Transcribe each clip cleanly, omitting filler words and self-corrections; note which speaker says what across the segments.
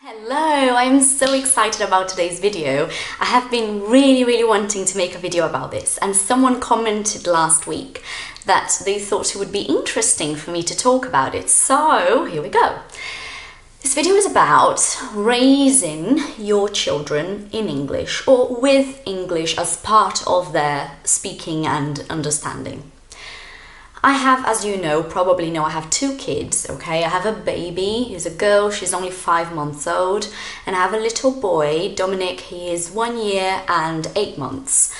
Speaker 1: Hello, I'm so excited about today's video. I have been really wanting to make a video about this, and someone commented last week that they thought it would be interesting for me to talk about it. So here we go. This video is about raising your children in English or with English as part of their speaking and understanding. I have, as you know, probably know, I have two kids, okay? I have a baby, he's a girl, she's only 5 months old, and I have a little boy, Dominic, he is 1 year and 8 months.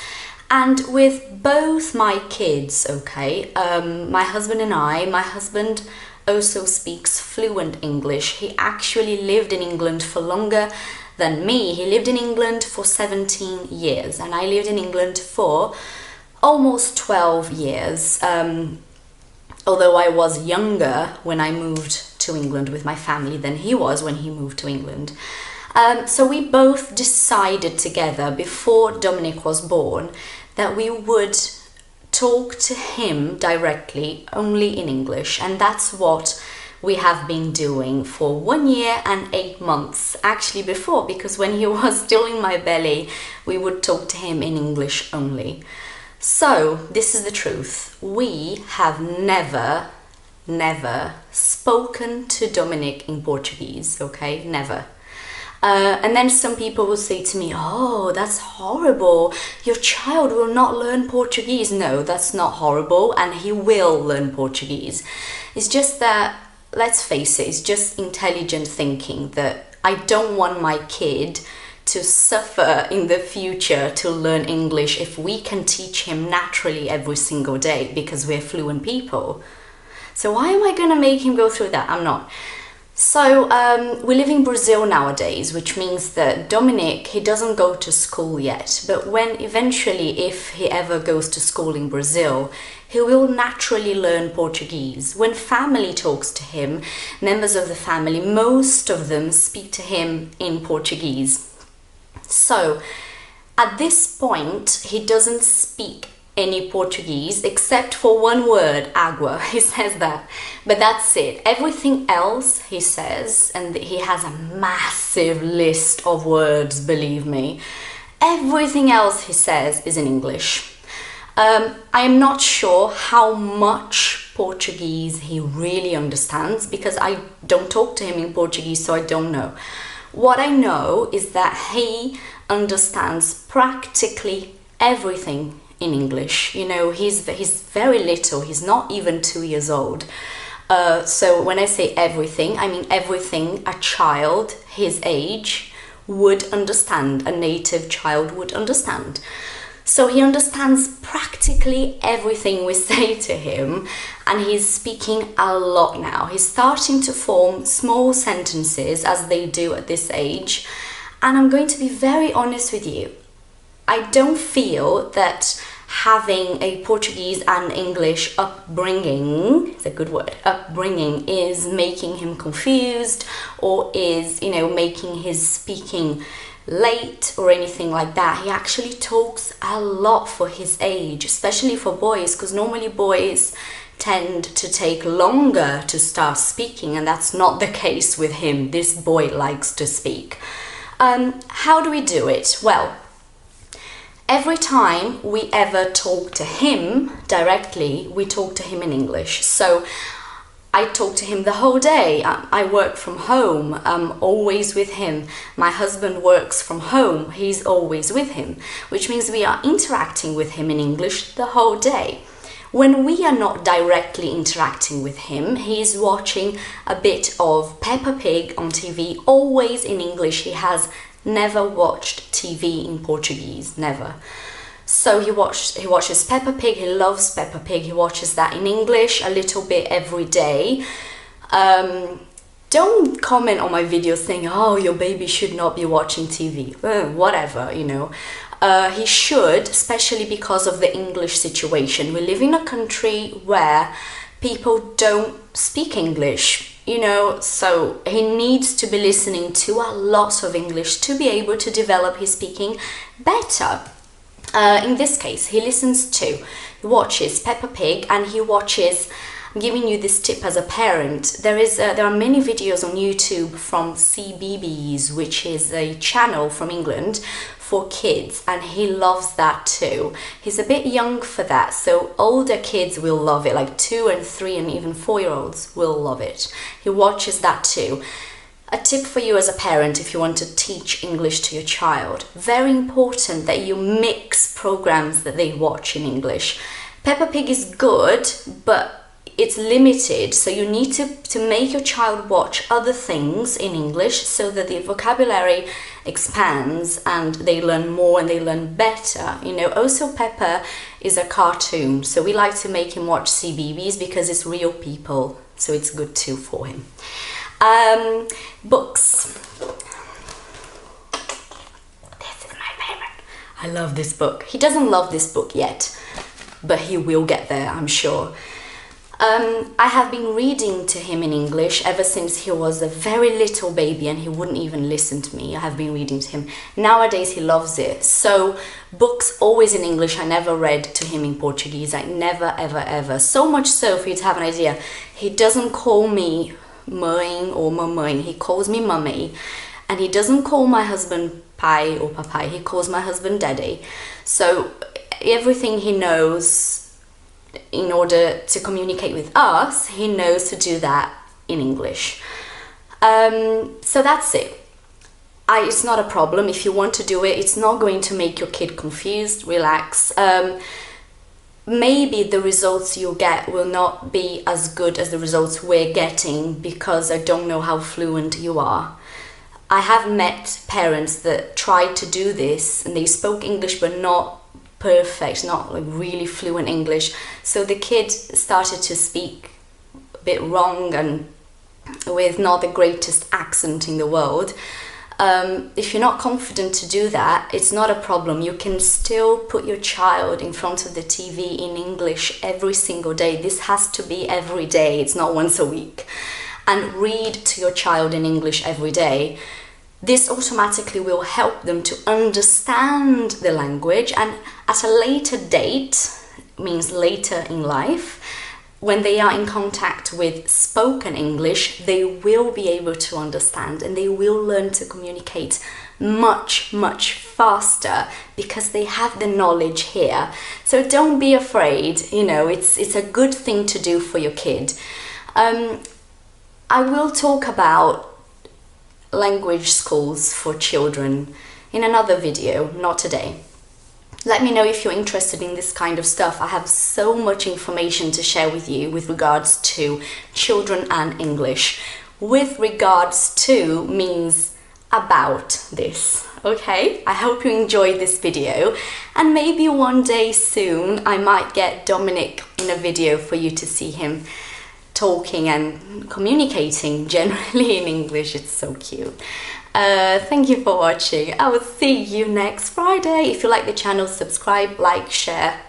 Speaker 1: And with both my kids, okay, my husband and my husband also speaks fluent English. He actually lived in England for longer than me. He lived in England for 17 years, and I lived in England for almost 12 years. Although I was younger when I moved to England with my family than he was when he moved to England. So we both decided together before Dominic was born that we would talk to him directly only in English, and that's what we have been doing for 1 year and 8 months. Actually before, because when he was still in my belly, we would talk to him in English only. So, this is the truth. We have never spoken to Dominic in Portuguese, okay? Never. And then some people will say to me, oh, that's horrible. Your child will not learn Portuguese. No, that's not horrible, and he will learn Portuguese. It's just that, let's face it, it's just intelligent thinking that I don't want my kid to suffer in the future to learn English if we can teach him naturally every single day because we're fluent people. So why am I going to make him go through that? I'm not. So we live in Brazil nowadays, which means that Dominic, he doesn't go to school yet, but when eventually, if he ever goes to school in Brazil, he will naturally learn Portuguese. When family talks to him, members of the family, most of them speak to him in Portuguese. So, at this point, he doesn't speak any Portuguese except for one word, água. He says that, but that's it. Everything else he says, and he has a massive list of words, believe me. Everything else he says is in English. I'm not sure how much Portuguese he really understands because I don't talk to him in Portuguese, so I don't know. What I know is that he understands practically everything in English. You know, he's very little, he's not even 2 years old. So when I say everything, I mean everything a child his age would understand, a native child would understand. So he understands practically everything we say to him, and he's speaking a lot now. He's starting to form small sentences as they do at this age. And I'm going to be very honest with you. I don't feel that having a Portuguese and English upbringing, it's a good word, upbringing, is making him confused or is, you know, making his speaking late or anything like that. He actually talks a lot for his age, especially for boys, because normally boys tend to take longer to start speaking, and that's not the case with him. This boy likes to speak. How do we do it? Well, every time we ever talk to him directly, we talk to him in English. So I talk to him the whole day. I work from home, I'm always with him. My husband works from home, he's always with him, which means we are interacting with him in English the whole day. When we are not directly interacting with him, he's watching a bit of Peppa Pig on TV, always in English. He has never watched TV in Portuguese, never. So he watches Peppa Pig, he loves Peppa Pig, he watches that in English a little bit every day. Don't comment on my videos saying, oh, your baby should not be watching TV. Whatever, you know. He should, especially because of the English situation. We live in a country where people don't speak English, you know, so he needs to be listening to a lot of English to be able to develop his speaking better. In this case, he watches Peppa Pig, and he watches I'm giving you this tip as a parent. There are many videos on YouTube from CBeebies, which is a channel from England for kids, and he loves that too. He's a bit young for that, so older kids will love it, like 2 and 3 and even 4-year-olds will love it. He watches that too. A tip for you as a parent if you want to teach English to your child. Very important that you mix programs that they watch in English. Peppa Pig is good, but it's limited, so you need to make your child watch other things in English so that the vocabulary expands and they learn more and they learn better. You know, also Peppa is a cartoon, so we like to make him watch CBeebies because it's real people, so it's good too for him. Books. This is my favorite. I love this book. He doesn't love this book yet, but he will get there, I'm sure. I have been reading to him in English ever since he was a very little baby and he wouldn't even listen to me. I have been reading to him. Nowadays he loves it. So books always in English. I never read to him in Portuguese. I never, ever, ever. So much so, for you to have an idea, he doesn't call me mãe or mamãe. He calls me mummy. And he doesn't call my husband pai or papai. He calls my husband daddy. So everything he knows in order to communicate with us, he knows to do that in English. So that's it. It's not a problem. If you want to do it, it's not going to make your kid confused. Relax. Maybe the results you'll get will not be as good as the results we're getting because I don't know how fluent you are. I have met parents that tried to do this and they spoke English but not perfect, not like really fluent English. So the kid started to speak a bit wrong and with not the greatest accent in the world. If you're not confident to do that, it's not a problem. You can still put your child in front of the TV in English every single day. This has to be every day, it's not once a week. And read to your child in English every day. This automatically will help them to understand the language, and at a later date, means later in life, when they are in contact with spoken English, they will be able to understand and they will learn to communicate much, much faster because they have the knowledge here. So don't be afraid, you know, it's a good thing to do for your kid. I will talk about language schools for children in another video, not today. Let me know if you're interested in this kind of stuff. I have so much information to share with you with regards to children and English. With regards to means about this, okay? I hope you enjoyed this video, and maybe one day soon I might get Dominic in a video for you to see him talking and communicating generally in English. It's so cute. Thank you for watching. I will see you next Friday. If you like the channel, subscribe, like, share,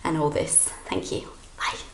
Speaker 1: and all this. Thank you. Bye.